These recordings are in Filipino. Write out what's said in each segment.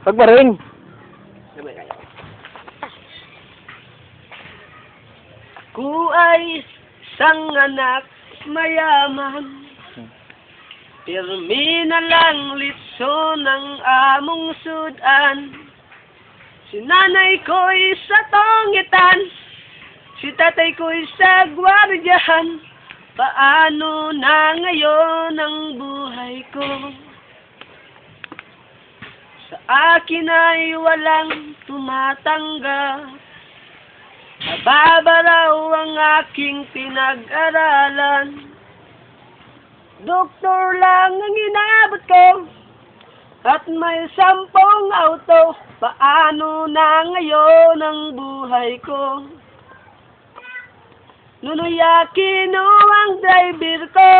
Pagbaring. Ku ay isang anak mayaman, pirmi na lang litso ng among sudan. Si nanay ko'y sa tongitan, si tatay ko'y sa gwardyahan. Paano na ngayon ang buhay ko? Sa akin ay walang tumatanggap. Mababa raw ang aking pinag-aralan. Doktor lang ang inabot ko, at may 10 auto. Paano na ngayon ang buhay ko? Nunuyakin o ang driver ko,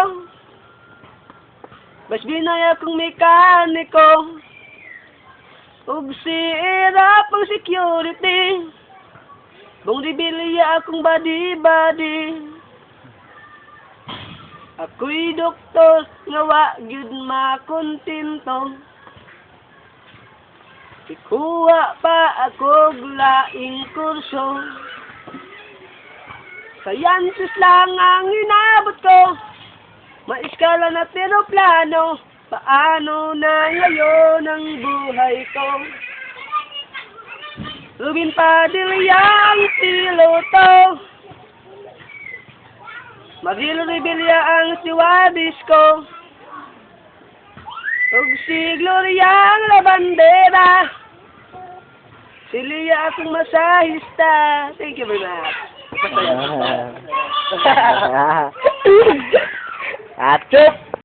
bas binaya kong mekaniko, ug si Era pang security, bong ribilya akong badi-badi. Ako'y doktor nga wa gyud makontento, ikuha pa ako laing kurso. Sayansis lang ang inabot ko, maiskala na eroplano. Paano na ngayon ang buhay ko? Rubin Padilla ang piloto, Maril Revilla ang siwadis ko, ug si Gloria ang labandera, si Lia akong masahista. Thank you very much. Atsup!